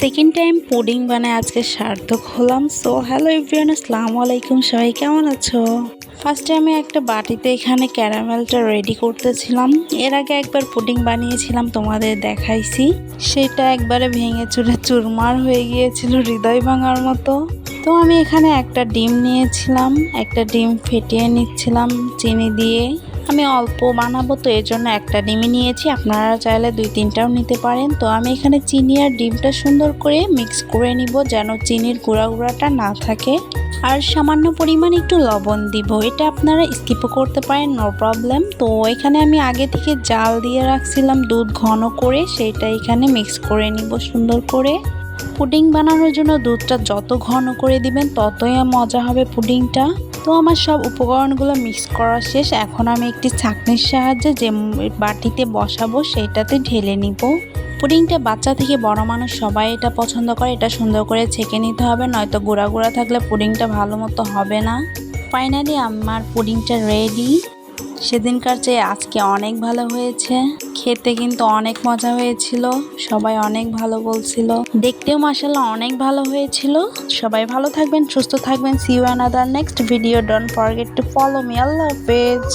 Second time pudding বানায় আজকে সার্থক হলাম। সো হ্যালো এভরিওয়ান, আসসালামু আলাইকুম। সবাই কেমন আছো? ফার্স্টে আমি একটা বাটিতে এখানে ক্যারামেলটা রেডি করতেছিলাম। এর আগে একবার পুডিং বানিয়েছিলাম, তোমাদের দেখাইছি। সেটা একবারে ভেঙে চুরে চুরমার হয়ে গিয়েছিল, হৃদয় ভাঙার মতো। তো আমি এখানে একটা ডিম নিয়েছিলাম, একটা ডিম ফেটিয়ে নিচ্ছিলাম চিনি দিয়ে। আমি অল্প বানাবো তো এর জন্য একটা ডিমই নিয়েছি, আপনারা চাইলে 2-3টাও নিতে পারেন। তো আমি এখানে চিনি আর ডিমটা সুন্দর করে মিক্স করে নিব যেন চিনির গুঁড়াটা না থাকে। আর সামান্য পরিমাণ একটু লবণ দিব, এটা আপনারা স্কিপও করতে পারেন, নো প্রবলেম। তো এখানে আমি আগে থেকে জাল দিয়ে রাখছিলাম দুধ ঘন করে, সেইটা এখানে মিক্স করে নিব সুন্দর করে। পুডিং বানানোর জন্য দুধটা যত ঘন করে দিবেন ততই মজা হবে পুডিংটা। তো আমার সব উপকরণগুলো মিক্স করা শেষ। এখন আমি একটি ছাঁকনির সাহায্যে যে বাটিতে বসাবো সেইটাতে ঢেলে নিব। পুডিংটা বাচ্চা থেকে বড় মানুষ সবাই এটা পছন্দ করে। এটা সুন্দর করে ছেঁকে নিতে হবে, নয়তো গুঁড়া গুঁড়া থাকলে পুডিংটা ভালো মতো হবে না। ফাইনালি আমার পুডিংটা রেডি। সেদিনকার চেয়ে আজকে অনেক ভালো হয়েছে, খেতে কিন্তু অনেক মজা হয়েছিল, সবাই অনেক ভালো বলছিল, দেখতেও মাশাআল্লাহ অনেক ভালো হয়েছিল। সবাই ভালো থাকবেন, সুস্থ থাকবেন। See you another next video. Don't forget to follow me. আল্লাহ হাফেজ।